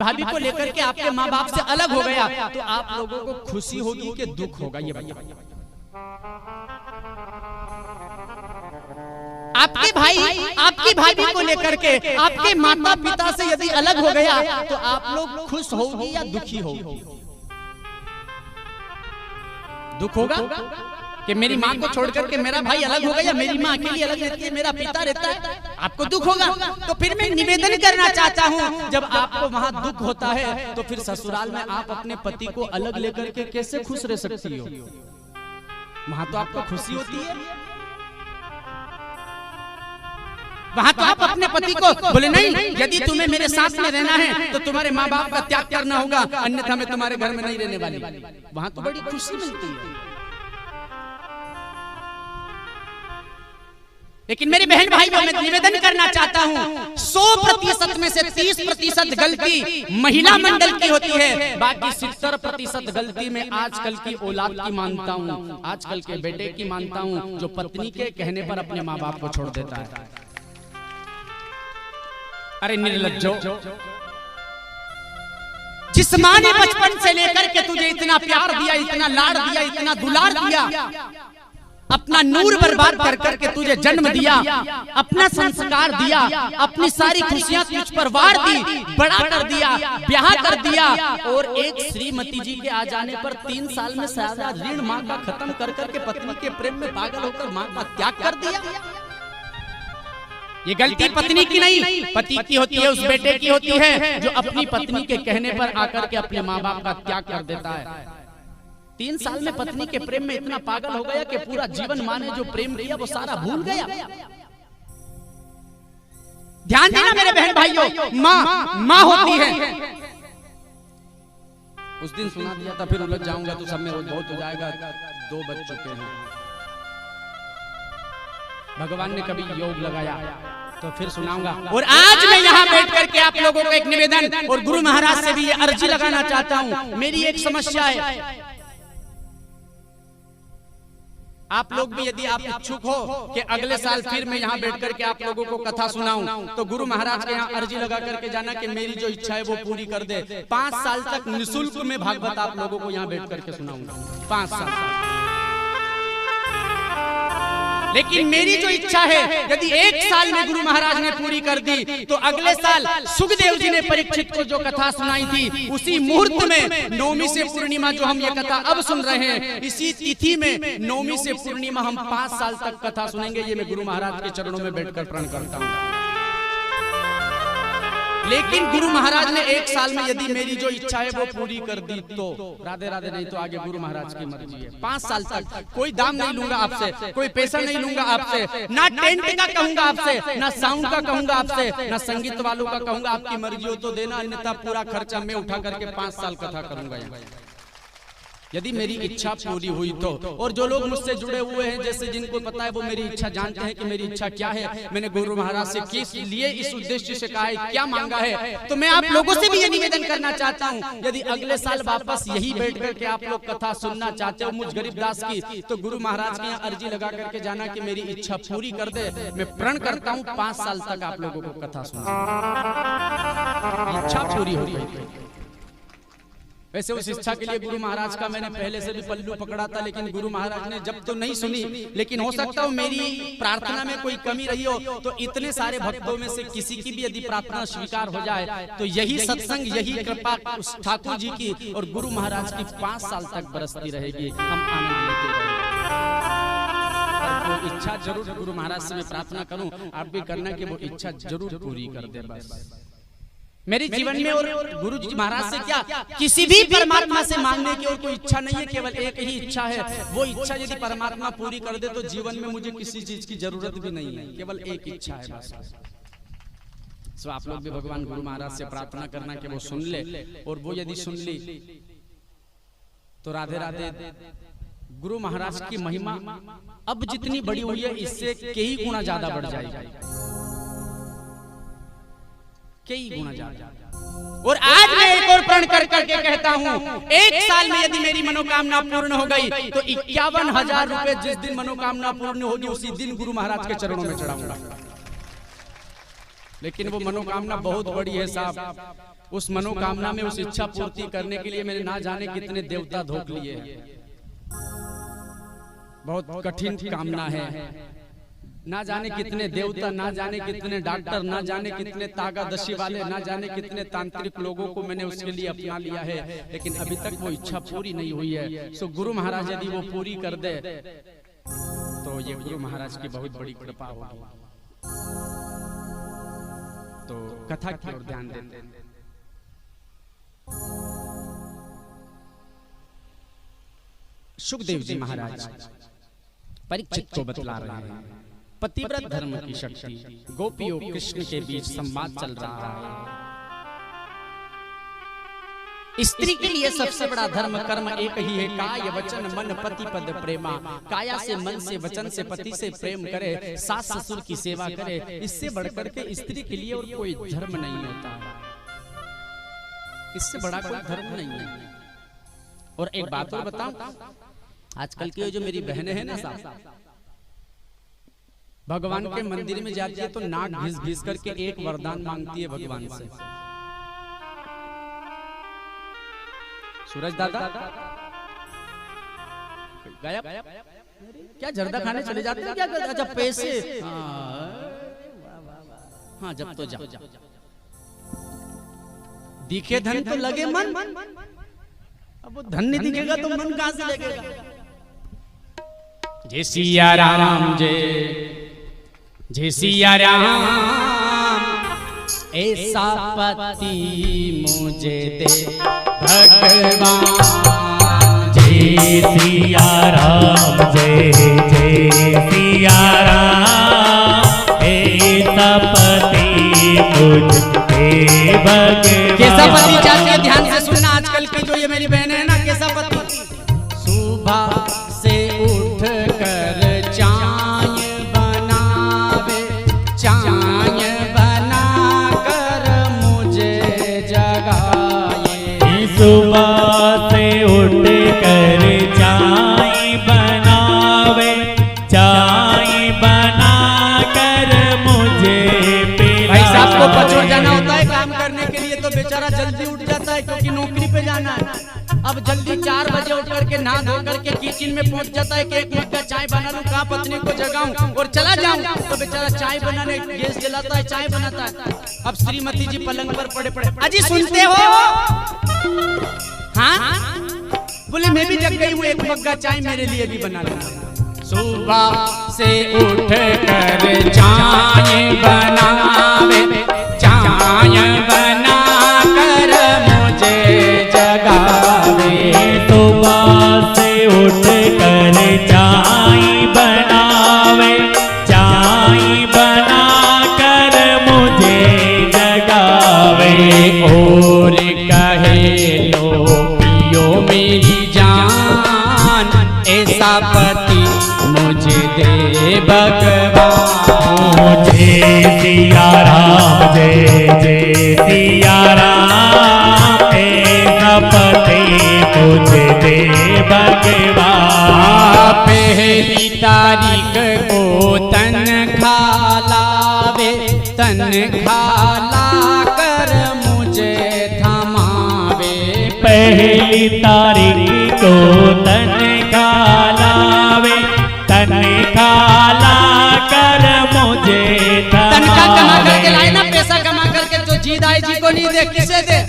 भाभी को लेकर के आपके माँ बाप से अलग हो गया तो आप लोगों को खुशी होगी कि दुख होगा? ये बताइए। आपके भाई आपकी भाभी को लेकर के आपके माता पिता से यदि अलग हो गया तो आप लोग खुश होगी या दुखी होगी? दुख होगा कि मेरी माँ को छोड़ करके मेरा भाई अलग हो गया, मेरी माँ अकेली अलग रहती है, मेरा पिता रहता है, आपको दुख होगा। तो फिर मैं निवेदन करना चाहता हूँ, जब आपको वहाँ दुख होता है तो फिर ससुराल में आप अपने पति को अलग लेकर के कैसे खुश रह सकती हो? वहाँ तो आपको खुशी होती है, वहाँ तो आप अपने पति को बोले नहीं, यदि तुम्हें मेरे साथ में रहना है तो तुम्हारे माँ बाप का त्याग करना होगा, अन्यथा मैं तुम्हारे घर में नहीं रहने वाली। वहाँ तो बड़ी खुशी मिलती है। लेकिन मेरी बहन भाइयों मैं निवेदन करना चाहता हूँ, 100% में से 30% गलती महिला मंडल की होती है, बाकी 70% गलती में आजकल की औलाद की मानता हूँ, आजकल के बेटे की मानता हूँ, जो पत्नी के कहने पर अपने माँ बाप को छोड़ देता है। अरे निर्लज्जो, जिस माँ ने बचपन से लेकर के तुझे इतना प्यार दिया, इतना लाड़ दिया, इतना दुलार दिया, अपना नूर बर्बाद कर करके तुझे जन्म दिया, अपना संस्कार दिया, अपनी सारी खुशियां तुझ पर वार दी, बड़ा कर दिया, ब्याह कर दिया, और एक श्रीमती जी के आ जाने पर 3 साल में सारा ऋण माँ का खत्म कर करके पत्नी के प्रेम में पागल होकर माँ का त्याग कर दिया। ये गलती पत्नी की नहीं, पति की होती है, उस बेटे की होती है जो अपनी पत्नी के कहने पर आकर के अपने माँ बाप का त्याग कर देता है। 3 साल में पत्नी के प्रेम में इतना पागल हो गया कि पूरा जीवन माँ ने जो प्रेम किया वो सारा भूल गया। ध्यान देना मेरे बहन भाइयों, माँ होती है। उस दिन सुना दिया था, फिर उलझ जाऊंगा तो सब में बहुत हो जाएगा। 2 बज चुके हैं। भगवान ने कभी योग लगाया तो फिर सुनाऊंगा। और आज मैं यहाँ बैठ करके आप लोगों को एक निवेदन और गुरु महाराज से भी ये अर्जी लगाना चाहता हूँ। मेरी एक समस्या है, आप लोग भी यदि आप इच्छुक हो कि अगले साल फिर मैं यहाँ बैठ करके आप लोगों को कथा सुनाऊं, तो गुरु महाराज के यहाँ अर्जी लगा करके जाना कि मेरी जो इच्छा है वो पूरी कर दे। 5 साल तक निःशुल्क में भागवत आप लोगों को यहाँ बैठ करके सुनाऊंगा, 5 साल। लेकिन मेरी जो इच्छा है यदि 1 साल में गुरु महाराज ने पूरी कर दी तो अगले साल सुखदेव जी ने परीक्षित को जो कथा सुनाई थी, उसी मुहूर्त में नवमी से पूर्णिमा जो हम ये कथा अब सुन रहे हैं, इसी तिथि में नवमी से पूर्णिमा हम 5 साल तक कथा सुनेंगे। ये मैं गुरु महाराज के चरणों में बैठकर प्रण करता हूँ। लेकिन गुरु महाराज ने 1 साल में यदि मेरी जो इच्छा है वो पूरी कर दी तो राधे राधे, नहीं तो आगे गुरु महाराज की मर्जी है। 5 साल तक कोई दाम नहीं लूंगा आपसे, कोई पैसा नहीं लूंगा आपसे, ना टेंट का कहूंगा आपसे, ना साउंड का कहूंगा आपसे, ना संगीत वालों का कहूंगा। आपकी मर्जी हो तो देना, अन्यथा पूरा खर्चा मैं उठा करके 5 साल कथा करूंगा यहाँ, यदि मेरी इच्छा पूरी हुई तो। और जो लोग मुझसे जुड़े हुए हैं, जैसे जिनको पता है वो मेरी इच्छा जानते हैं कि मेरी इच्छा क्या है, मैंने गुरु महाराज से किस लिए इस उद्देश्य से कहा है, क्या मांगा है, तो मैं आप लोगों से भी ये निवेदन करना चाहता हूँ, यदि अगले साल वापस यही बैठ करके आप लोग कथा सुनना चाहते हो मुझ गरीबदास की, तो गुरु महाराज के यहाँ अर्जी लगा करके जाना कि मेरी इच्छा पूरी कर दे। मैं प्रण करता हूँ 5 साल तक आप लोगों को कथा सुनना, इच्छा पूरी हो रही है। वैसे उस इच्छा के लिए गुरु महाराज का मैंने पहले से भी पल्लू पकड़ा था, लेकिन गुरु महाराज ने जब तो नहीं सुनी, लेकिन हो सकता हो मेरी प्रार्थना में कोई कमी रही हो, तो इतने सारे भक्तों में से किसी की भी यदि प्रार्थना स्वीकार हो जाए तो यही सत्संग, यही कृपा उस ठाकुर जी की और गुरु महाराज की 5 साल तक बरसती रहेगी, हम आनंद लेते रहेंगे। वो इच्छा जरूर गुरु महाराज से मैं प्रार्थना करूं, आप भी करना कि वो इच्छा जरूर पूरी कर दे। बस मेरे जीवन में और गुरु जी महाराज से क्या किसी भी परमात्मा से मांगने की और कोई इच्छा नहीं है, केवल एक ही इच्छा है। वो इच्छा यदि परमात्मा पूरी कर दे तो जीवन में मुझे किसी चीज की जरूरत भी नहीं है, केवल एक इच्छा है बस। सो आप लोग भी भगवान गुरु महाराज से प्रार्थना करना कि वो सुन ले, और वो यदि सुन ली तो राधे राधे गुरु महाराज की महिमा अब जितनी बड़ी हुई है इससे कई गुना ज्यादा बढ़ जाएगी, कई गुना ज्यादा। और आज मैं एक और प्रण कर करके कहता हूँ, 1 साल में यदि मेरी मनोकामना पूर्ण हो गई तो 51,000 रुपए जिस दिन मनोकामना पूर्ण होगी उसी दिन गुरु महाराज के चरणों में चढ़ाऊंगा। लेकिन वो मनोकामना बहुत बड़ी है साहब, उस मनोकामना में, उस इच्छा पूर्ति करने के लिए मैंने ना जाने कितने देवता धोख लिए हैं। बहुत कठिन कामना है, ना जाने कितने देवता, ना जाने कितने डॉक्टर, ना जाने कितने तागादशी वाले, ना जाने कितने तांत्रिक लोगों को मैंने उसके लिए अपना लिया है, लेकिन अभी तक वो इच्छा पूरी नहीं हुई है। सो गुरु महाराज यदि वो पूरी कर दे तो ये गुरु महाराज की बहुत बड़ी कृपा होगी। तो कथा की ओर ध्यान देते हैं। सुखदेव जी महाराज परीक्षित को बतला रहे हैं पतिव्रत धर्म की शक्ति। गोपियों कृष्ण के बीच संवाद चल रहा है। स्त्री के लिए सबसे बड़ा धर्म कर्म एक ही है, काय वचन मन पति पद प्रेमा। काया से, मन से, वचन से पति से प्रेम करे, सास ससुर की सेवा करे। इससे बढ़कर के स्त्री के लिए और कोई धर्म नहीं होता, इससे बड़ा कोई धर्म नहीं है। और एक बात और बताऊं, आजकल की जो मेरी बहनें हैं ना साहब, भगवान के मंदिर में जाती है तो नाक घिस घिस करके एक वरदान मांगती है भगवान से। सूरज दादा गायब, क्या जर्दा खाने चले जाते हैं क्या? जब पैसे, हाँ जब तो जाओ, दिखे धन तो लगे मन। अब वो धन नहीं दिखेगा तो मन कहां से लगेगा? जय सिया राम, जय सिया राम, ऐसा पति मुझे दे भगवान। जय सिया राम, जय सिया राम, ऐसा पति मुझे भगवान। कैसा पति चाहिए? ध्यान से सुनना। आजकल की जो ये मेरी बहनें है ना, कैसा पति? सुबह से उठ कर चाय बनावे, चाय बना कर मुझे जगाए। सुबह से उठ कर चाय बनावे, चाय बना कर मुझे पिलाए। भाई साहब को पचोर जाना होता है काम करने के लिए तो बेचारा जल्दी उठ जाता है क्योंकि नौकरी पे जाना है। अब जल्दी 4 बजे उठ करके नहा धो करके किचन में पहुंच जाता है कि एक मग्गा चाय बना लूं, कहाँ पत्नी को जगाऊं और चला जाऊं। तो बेचारा चाय बनाने गैस जलाता है, चाय बनाता है। अब श्रीमती जी पलंग पर पड़े पड़े, अजी सुनते हो? हाँ बोले मैं भी जग गई हूँ, एक मग्गा चाय मेरे लिए भी बना लेना। सुबह से उठ कर चाय बनावे, चाय बना कर मुझे जगावे। सुबह से उठ कर चाय बनावे, चाय बना कर मुझे जगावे। और कहे लो पियो मेरी जान, ऐसा पति मुझे दे भगवान। जय सिया राम, जय सिया राम, ऐसा पति मुझे दे भगवान। पहली तारीख को तनख्वाह लावे, तनख्वाह ला कर मुझे थमावे। पहली तारीख को तनख्वाह लावे, तनख्वाह ला कर मुझे तनख्वाह कमा करके लाए ना, पैसा कमा करके तो जीदाई जी को नहीं दे, किसे दे?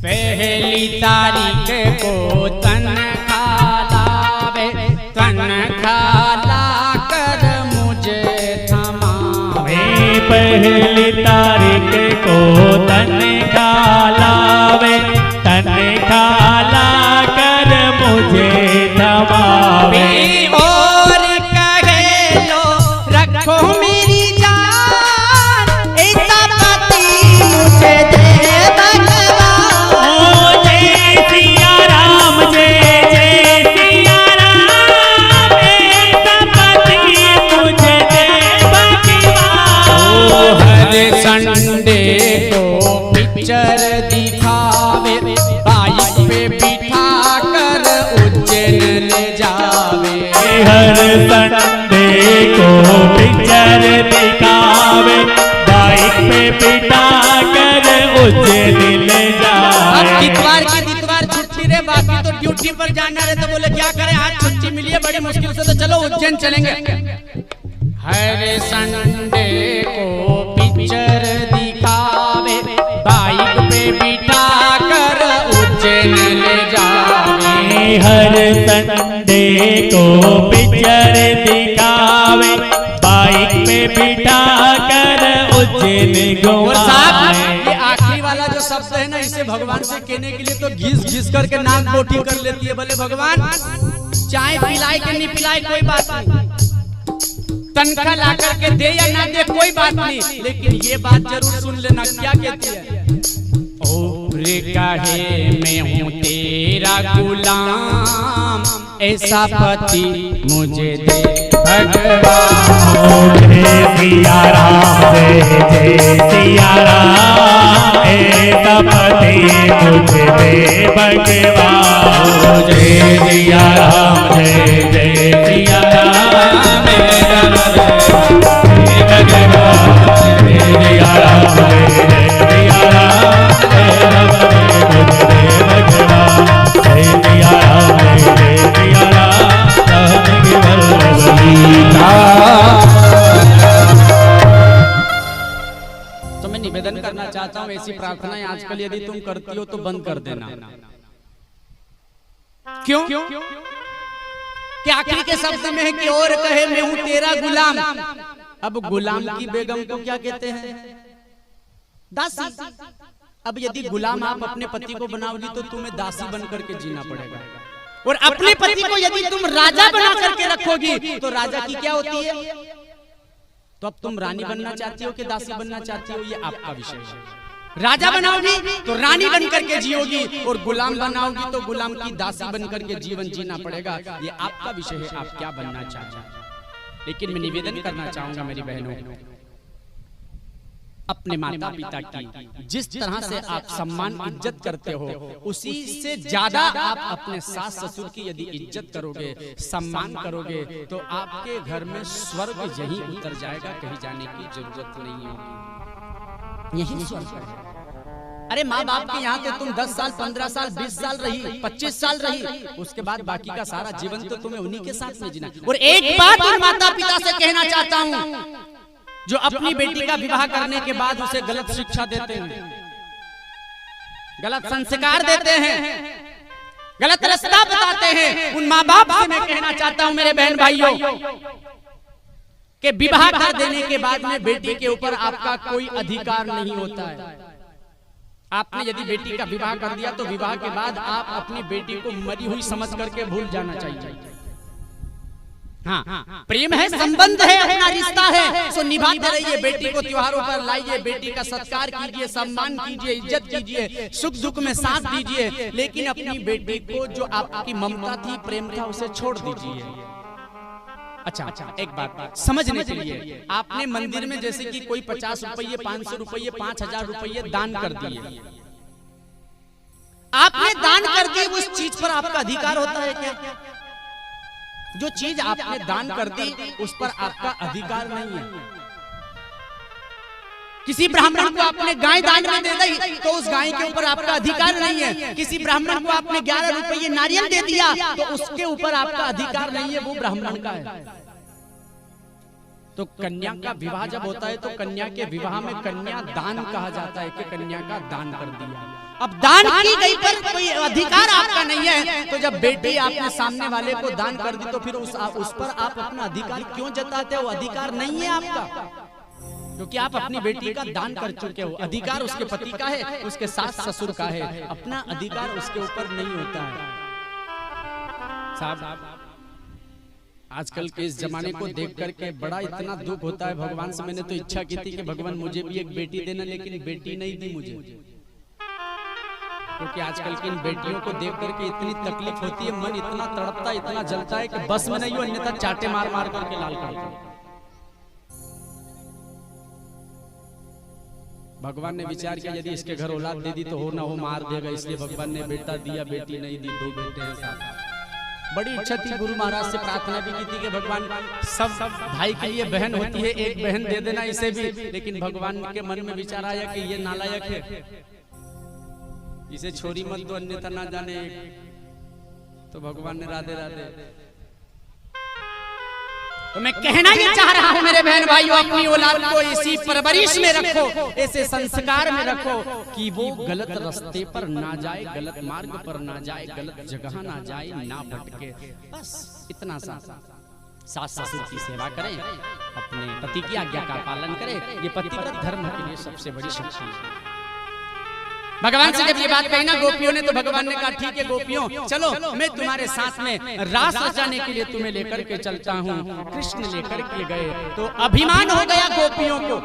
पहली तारीख को तनख्वाह लावे, तनख्वाह ला कर मुझे थमावे। पहली तारीख को तनख्वाह लावे, तनख्वाह ला कर मुझे थमावे। और कहे लो रखो मेरी जान, ऐसा पति मुझे दे भगवान। जय सिया राम, जय सिया राम, ऐसा पति मुझे दे भगवान। हर संडे को पिक्चर दिखावे, बाइक पे बिठा कर उज्जैन ले जावे। हर संडे को पिक्चर दिखावे, बाइक पे बिठा कर उज्जैन बाकी तो ड्यूटी पर जाना रहे तो बोले क्या करें, आज छुट्टी मिली है बड़ी मुश्किल से, तो चलो उज्जैन चलेंगे। हर संडे को पिक्चर दिखावे, बाइक पे बिठा कर उज्जैन ले जावे। हर संडे को पिक्चर दिखावे, बाइक पे बिठा कर उज्जैन घुमावे। ये आखिरी वाला जो शब्द है ना, इसे भगवान से कहने के लिए तो घिस घिस करके नाक बोटी कर लेती है। बोले भगवान चाय पिलाए कि नहीं पिलाए कोई बात नहीं, तनख्वाह ला करके दे या ना दे कोई बात नहीं, लेकिन ये बात जरूर सुन लेना। क्या कहती है? और काहे मैं हूँ तेरा गुलाम, ऐसा पति मुझे दे भगवान। जय सिया राम, जय सिया राम, ऐसा पति मुझे दे भगवान। जय सिया राम, जय सिया राम, तो मैं निवेदन करना चाहता हूँ, ऐसी प्रार्थनाएं आजकल यदि तुम करती हो तो बंद कर देना। क्यों? कि आखिरी के शब्द में है कि और कहे मैं हूं तेरा गुलाम। अब गुलाम की बेगम को क्या कहते हैं? दासी। अब यदि गुलाम आप अपने पति को बनाओगी तो तुम्हें दासी बन करके जीना पड़ेगा, और अपने पति को यदि तुम राजा बना करके रखोगी तो राजा की क्या होती है? तो अब तुम रानी बनना चाहती हो कि दासी बनना चाहती हो, ये आपका विषय है। राजा बनाओगी तो रानी बन करके जियोगी, और गुलाम बनाओगी तो गुलाम की दासी बन करके जीवन जीना पड़ेगा। ये आपका विषय है, आप क्या बनना चाहते हैं। लेकिन मैं निवेदन करना चाहूंगा मेरी बहनों, अपने माता पिता की जिस तरह से आप सम्मान इज्जत करते हो, उसी से ज्यादा आप अपने सास ससुर की यदि इज्जत करोगे, सम्मान करोगे, तो आपके घर में स्वर्ग यही उतर जाएगा, कहीं जाने की जरूरत नहीं होगी। यही स्वर्ग है। अरे माँ बाप के यहाँ तो तुम 10 साल 15 साल 20 साल रही, 25 साल रही, उसके बाद बाकी का सारा जीवन तो तुम्हें उन्हीं के साथ में जीना। और एक बात मैं माता पिता से कहना चाहता हूँ, जो अपनी बेटी का विवाह करने के बाद उसे गलत शिक्षा देते हैं, गलत संस्कार देते हैं, गलत रास्ता बताते हैं, उन माँ बाप से मैं कहना चाहता हूँ मेरे बहन भाइयों कि विवाह कर देने के बाद में बेटी के ऊपर आपका कोई अधिकार नहीं होता है। आपने यदि बेटी का विवाह कर दिया तो विवाह के बाद आप अपनी बेटी को मरी हुई समझ करके भूल जाना चाहिए। हाँ, प्रेम है, संबंध है, अपना रिश्ता है, सो निभाते रहिए। बेटी को त्योहारों पर लाइए, बेटी का सत्कार कीजिए, सम्मान कीजिए, इज्जत कीजिए, सुख दुख में साथ दीजिए, लेकिन अपनी बेटी को जो आपकी ममता थी, प्रेम था, उसे छोड़ दीजिए। अच्छा, एक बात समझने के लिए, आपने मंदिर में जैसे कि कोई 50 रुपये, 500 रुपये, 5000 रुपये दान कर दिए, आपने दान कर दिए, उस चीज पर आपका अधिकार होता है क्या? जो चीज आपने दान कर दी उस पर आपका अधिकार नहीं है। किसी ब्राह्मण को आपने गाय दान में दे दी तो उस गाय के ऊपर आपका अधिकार नहीं है। किसी ब्राह्मण को आपने 11 रुपये नारियल दे दिया तो उसके ऊपर आपका अधिकार नहीं है, वो ब्राह्मण का है। तो कन्या का विवाह जब होता है तो कन्या के विवाह में कन्या दान कहा जाता है कि कन्या का दान कर दिया। अब दान की गई पर कोई अधिकार आपका नहीं है, तो जब बेटी आपने सामने वाले को दान कर दी तो फिर उस पर आप अपना अधिकार क्यों जताते हो? अधिकार नहीं है आपका, क्योंकि आप अपनी बेटी का दान कर चुके हो। अधिकार उसके पति का है, उसके सास ससुर का है, अपना अधिकार उसके ऊपर नहीं होता है। साहब, आजकल के इस जमाने को देख करके बड़ा इतना दुख होता है। भगवान से मैंने तो इच्छा की थी कि भगवान मुझे भी एक बेटी देना, लेकिन बेटी नहीं दी मुझे, क्योंकि आजकल की इन बेटियों को देख करके इतनी तकलीफ होती है, मन इतना तड़पता, इतना जलता है कि बस में नहीं हो, अन्यथा चाटे मार मार करके लाल करता है। भगवान ने विचार किया यदि इसके घर औलाद दे दी तो हो ना हो मार देगा, इसलिए भगवान ने बेटा दिया, बेटी नहीं दी, 2 बेटे हैं साथ। बड़ी इच्छा थी, गुरु महाराज से प्रार्थना भी की थी कि भगवान सब भाई के लिए बहन होती है, एक बहन दे देना इसे भी, लेकिन भगवान के मन में विचार आया कि ये नालायक है, इसे छोरी मत दो, अन्यथा ना जाने तो भगवान ने राधे राधे। तो मैं कहना ये चाह रहा हूं मेरे बहन भाइयों, अपनी औलाद को इसी परवरिश में रखो, ऐसे संस्कार में रखो कि वो गलत रास्ते पर ना जाए, गलत मार्ग पर ना जाए, गलत जगह ना जाए, ना भटके। बस इतना सा। सास ससुर की सेवा करें, अपने पति की आज्ञा का पालन करें, ये पतिव्रत धर्म के लिए सबसे बड़ी शक्ति है। भगवान से जब ये बात कही ना गोपियों ने, तो भगवान ने कहा ठीक है गोपियों, चलो मैं तुम्हारे साथ में रास रचाने के लिए तुम्हें लेकर के चलता हूँ। कृष्ण लेकर के गए तो अभिमान हो गया गोपियों को।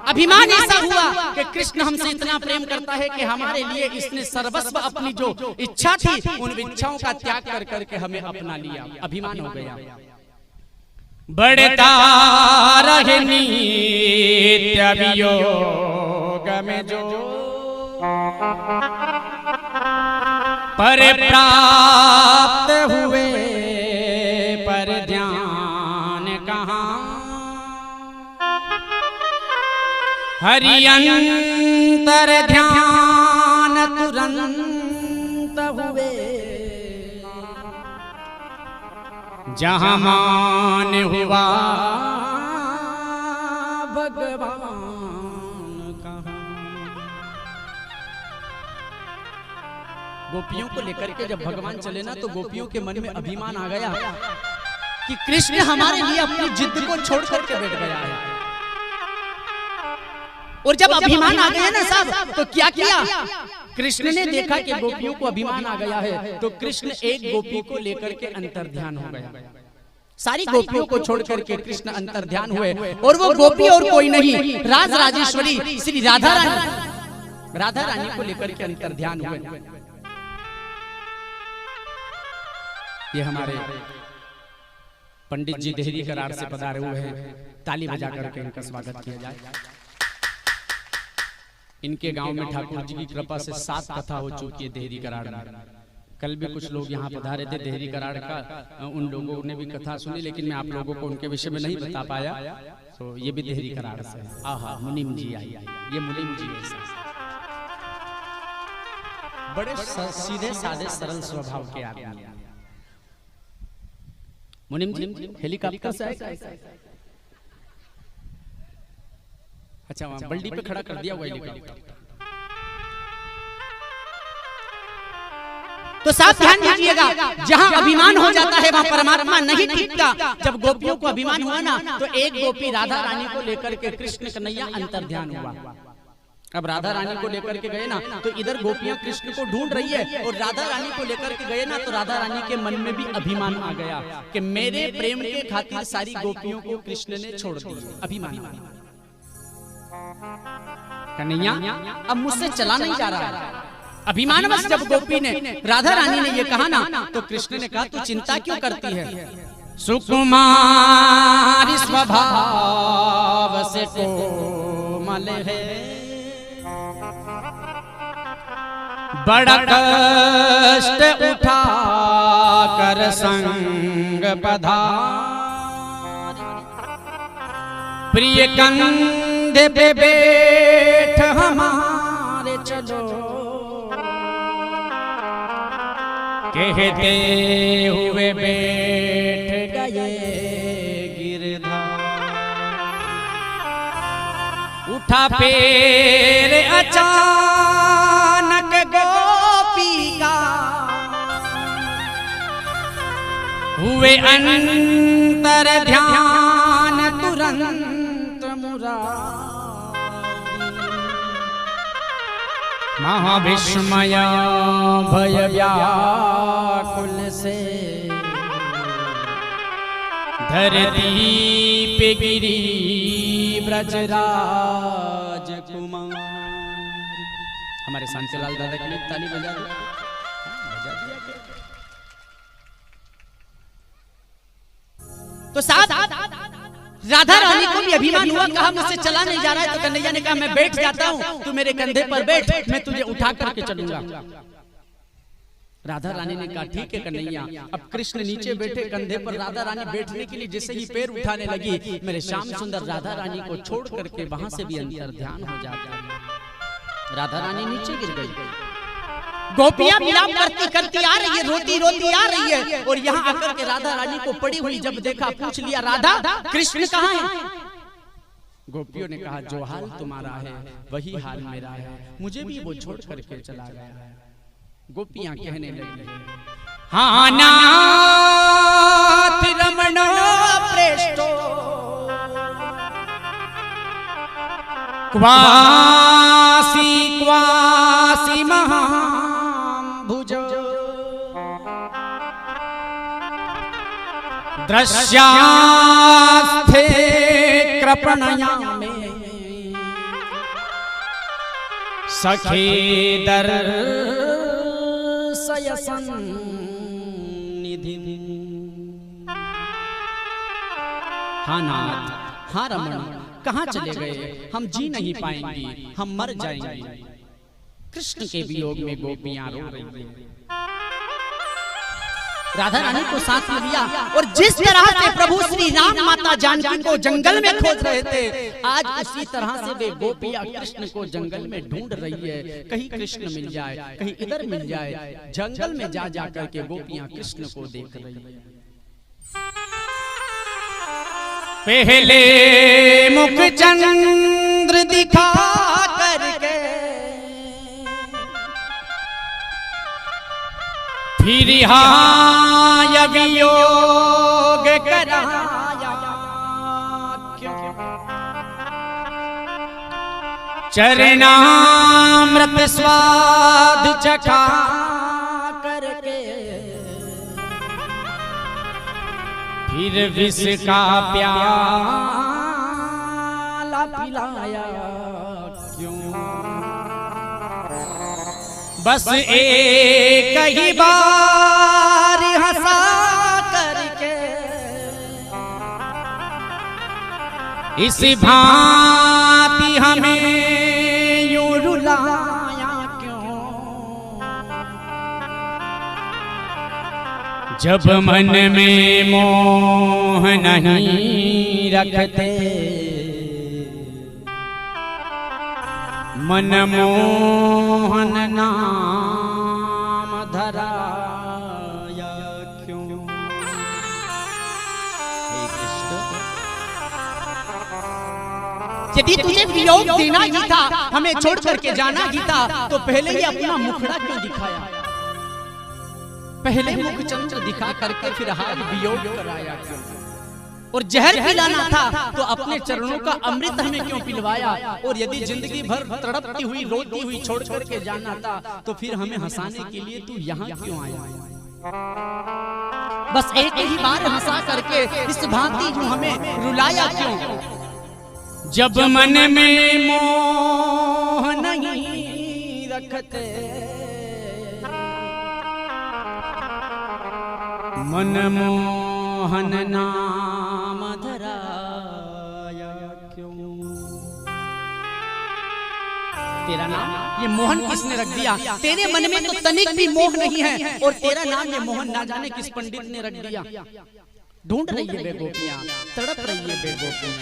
अभिमान ऐसा हुआ कि कृष्ण हमसे इतना प्रेम करता है कि हमारे लिए इसने सर्वस्व अपनी जो इच्छा थी उन इच्छाओं का त्याग कर करके हमें अपना लिया। अभिमान हो गया। बढ़ता रहे नित्य वियोग में जो पर प्राप्त हुए पर ध्यान कहाँ। हरि अंतर ध्यान तुरंत हुए जहाँ मान हुआ भगवान कहाँ। गोपियों को लेकर के जब भगवान चले ना, तो गोपियों के मन में अभिमान आ गया कि कृष्ण हमारे लिए अपनी जिद को छोड़ करके बैठ गया है। और जब अभिमान आ गया ना साहब, तो क्या किया कृष्ण ने? देखा कि गोपियों को अभिमान आ गया है, तो कृष्ण एक गोपी को लेकर के अंतर ध्यान हो गया। सारी गोपियों को छोड़ करके कृष्ण अंतर ध्यान हुए, और वो गोपी और कोई नहीं, राज राजेश्वरी श्री राधा रानी, राधा रानी को लेकर के अंतर ध्यान हुए। ये हमारे पंडित जी देहरी करार से पधारे हुए हैं, ताली बजा करके इनका स्वागत किया जाए। इनके गांव में ठाकुर जी की कृपा से 7 कथा हो चुकी है देहरी कराड़ में। कल भी कुछ लोग यहाँ पधारे थे देहरी कराड़ का, उन लोगों ने भी कथा सुनी, लेकिन मैं आप लोगों को उनके विषय में नहीं बता पाया। तो ये भी देहरी कराड़ से है। आहा, मुनीम जी आई, ये मुनीम जी है, बड़े सीधे साधे सरल स्वभाव के आदमी। मुनीम जी हेलीकॉप्टर से आए। अच्छा, वहां बल्डी पे खड़ा कर दिया हुआ हेलीकॉप्टर। तो साथ ध्यान दीजिएगा, जहां अभिमान हो जाता है वहां परमात्मा नहीं टिकता। जब गोपियों को अभिमान हुआ ना, तो एक गोपी राधा रानी को लेकर के कृष्ण कन्हैया अंतर ध्यान हुआ। अब राधा रानी को लेकर के गए ना, तो इधर गोपियां कृष्ण को ढूंढ रही है, और राधा रानी को लेकर के गए ना, तो राधा रानी के मन में भी अभिमान आ गया कि मेरे प्रेम के खातिर सारी गोपियों को कृष्ण ने छोड़ दिया। अभिमान, कन्हैया अब मुझसे चला नहीं जा रहा है। अभिमानवश जब गोपी ने, राधा रानी ने ये कहा ना, तो कृष्ण ने कहा तू चिंता क्यों करती है, सुकुमार स्वभाव से कोमल है, बड़ा कष्ट उठा कर संग पधार, प्रिय कंधे पे बैठ हमारे चलो, कहते हुए बैठ गए गिरधार, उठा पैर अचानक गोपी का, हुए अंतर ध्यान तुरंत मुरारी, महाविस्मय भय व्याकुल से धरती पे गिरी ब्रजराज कुमार। हमारे शांतिलाल दादा के लिए ताली बजा दिया। तो साथ राधा रानी को भी अभिमान हुआ, कहा मुझसे चला नहीं जा रहा है, तो कन्हैया ने कहा मैं बैठ जाता हूं, तू मेरे कंधे पर बैठ, मैं तुझे उठा करके चलूंगा। राधा रानी ने कहा ठीक है कन्हैया। अब कृष्ण नीचे बैठे कंधे पर, राधा रानी बैठने के लिए जैसे ही पैर उठाने लगी, मेरे श्याम सुंदर राधा रानी को छोड़ करके वहां से भी अंतर ध्यान हो जाता है। राधा रानी नीचे गिर गई। गोपियां विलाप करती करती आ रही है, रोती रोती आ रही है, और यहाँ आकर के राधा रानी को पड़ी हुई जब देखा, पूछ लिया राधा कृष्ण कहाँ है? गोपियों ने कहा जो हाल तुम्हारा है वही हाल मेरा है, मुझे भी वो छोड़ करके चला गया। गोपियां कहने लगी हाँ नाथ रमण प्रेष्ठो क्वासी क्वासी महाभुज दृश्यास्थे कृपणया में सखे दर्शय सन्निधि। हाँ नाथ, हाँ रमण, कहाँ चले गए? हम जी नहीं पाएंगे, हम मर जाएंगे। कृष्ण के वियोग में गोपियां रो रही हैं। राधा रानी को साथ में लिया, और जिस तरह से प्रभु श्री राम माता जानकी को जंगल में खोज रहे थे, आज उसी तरह से वे गोपियां कृष्ण को जंगल में ढूंढ रही है। कहीं कृष्ण मिल जाए, कहीं इधर मिल जाए। जंगल में जा जाकर के गोपियां कृष्ण को देख रही है। पहले मुख चंद्र दिखा करके फिर हाय वियोग कराया क्यों? चरणामृत स्वाद चखा करके फिर विष का प्याला पिलाया क्यों? बस एक ही बार हंसा करके इस भांति हमें यूं रुलाया क्यों? जब मन में मोह नहीं रखते, मन मोहन नाम धराया क्यों? हे कृष्ण, यदि तुझे वियोग देना ही था, हमें छोड़ करके जाना ही था, तो पहले ही अपना मुखड़ा क्यों दिखाया? पहले मुख चंद्र दिखा करके फिर हाल वियोग कराया क्यों? और जहर पिलाना था तो अपने चरणों का अमृत हमें क्यों पिलवाया? और यदि जिंदगी भर तड़पती हुई रोती हुई छोड़ करके जाना था, तो फिर हमें हंसाने के लिए तू यहाँ क्यों आया? बस एक ही बार हंसा करके इस भांति जो हमें रुलाया क्यों? जब मन में मोह नहीं रखते, मन मोहन नाम धराया क्यों? तेरा नाम ये मोहन किसने रख दिया? तेरे मन में तो तनिक भी मोह नहीं है, और तेरा नाम ये मोहन ना जाने किस पंडित ने रख दिया। ढूंढ रही है बेगोपियां, तड़प रही है बेगोपियां।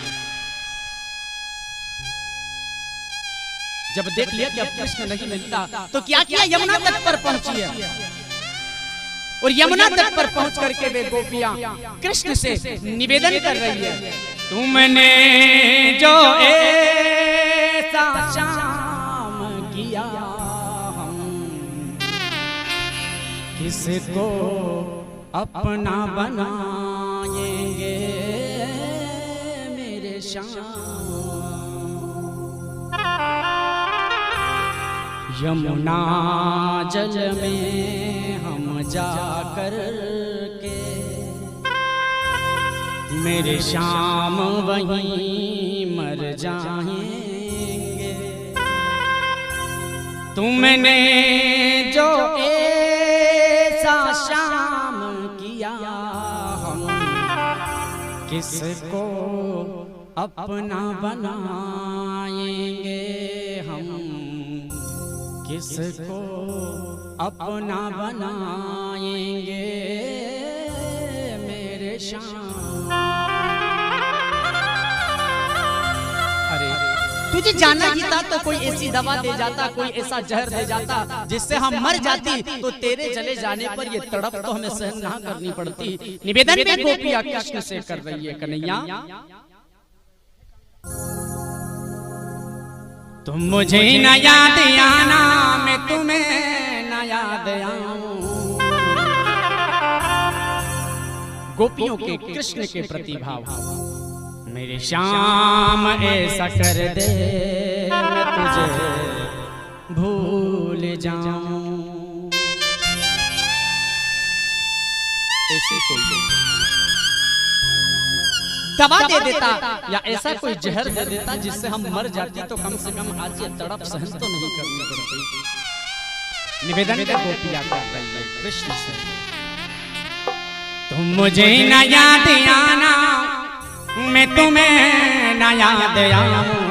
जब देख लिया कि अब कृष्ण नहीं मिलता, तो क्या किया? यमुना तट पर पहुंची है, और यमुना तट पर पहुंच करके वे गोपियां कृष्ण से निवेदन कर रही है, तुमने जो ऐसा शाम किया, हम किसको अपना बनाएंगे मेरे श्याम। यमुना जल में हम जाकर के मेरे श्याम वहीं मर जाएंगे। तुमने जो ऐसा शाम किया, हम किसको अपना बनाएंगे, हम किसको अपना बनाएंगे मेरे श्याम। अरे तुझे जाना ही था तो कोई ऐसी दवा दे जाता, कोई ऐसा जहर दे जाता जिससे हम मर जाती, तो तेरे जले जाने पर ये तड़प तो हमें सहन ना करनी पड़ती। निवेदन में गोपियां कृष्ण से कर रही है, कन्हैया तुम मुझे न याद आना, मैं तुम्हें न याद आऊं। गोपियों के कृष्ण के प्रति भाव, मेरे श्याम ऐसा कर दे मैं तुझे भूल जाऊं। ऐसी कोई दवा दे देता या ऐसा कोई जहर दे देता जिससे हम मर जाती, तो कम से कम आज ये तड़प सहन तो नहीं करनी पड़ती। निवेदन का गोपियां कर रही है कृष्ण से, तुम मुझे न याद आना, मैं तुम्हें न याद आऊं।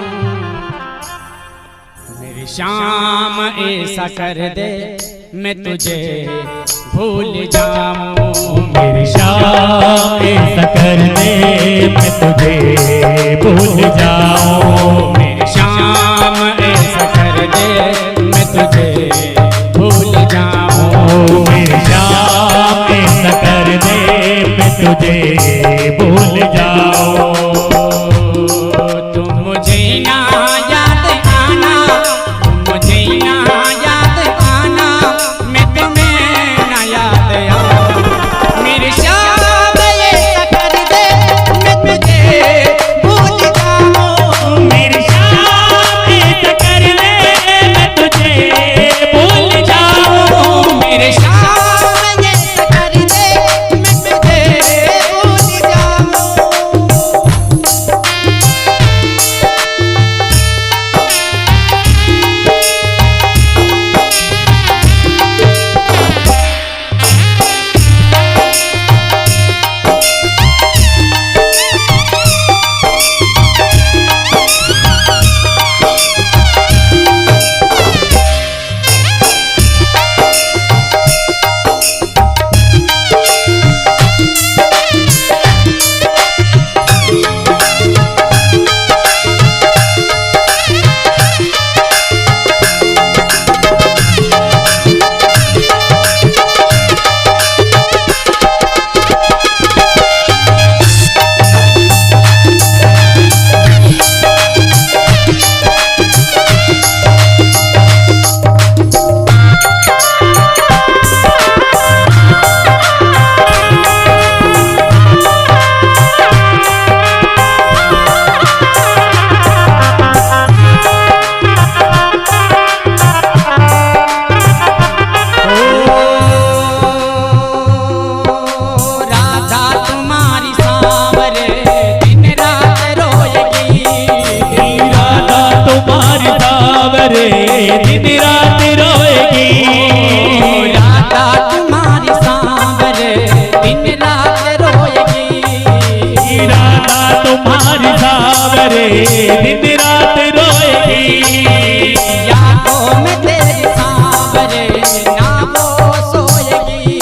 मेरी श्याम ऐसा कर दे मैं तुझे भूल जाऊं। मेरी श्याम ऐसा कर दे मैं तुझे भूल जाऊं। मेरी श्याम ऐसा कर दे मैं तुझे भूल जाऊं। मेरी श्याम ऐसा कर दे मैं तुझे भूल जाऊं। तुम मुझे ना याद आना, तुम मुझे ना याद आना, मैं तुम्हें ना याद आऊं। मेरी श्याम ऐसा कर दे मैं तुझे भूल जाऊं। मेरी श्याम ऐसा कर दे मैं तुझे भूल जाऊं। मेरे श्याम ऐसा कर दे मैं तुझे भूल जाऊं। दिन रात रोएगी। राधा तुम्हारी सांवरे दिन रात रोएगी। राधा तुम्हारी सांवरे दिन रात रोएगी। यादों में तेरी सांवरे ना वो सोएगी।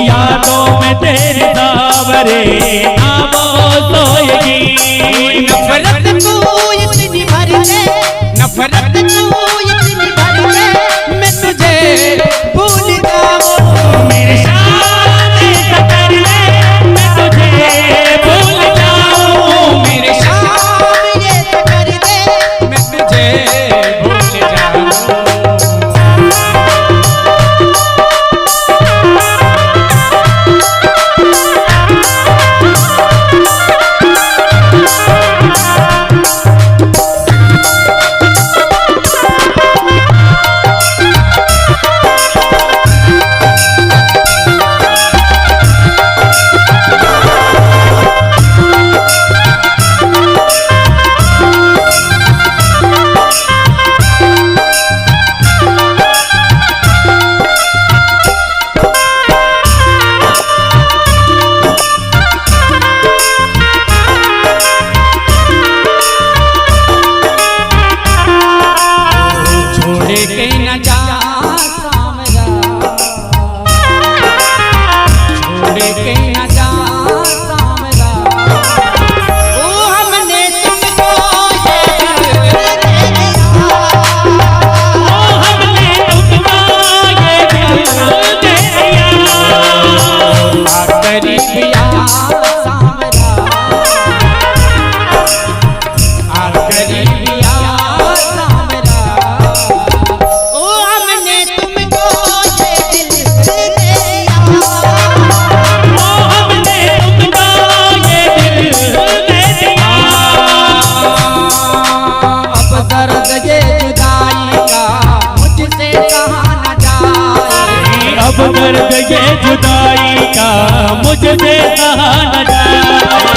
यादों में तेरी सांवरे ना वो सोएगी। नफरत तू इतनी भर ले, नफरत तू इतनी भर ले, मैं तुझे भूल जाऊं। मेरे श्याम ऐसा कर ले मैं तुझे भूल जाऊं। मेरे श्याम ऐसा कर दे मैं तुझे भूल जाऊं। दर्द ये जुदाई का मुझसे सहा न जाए।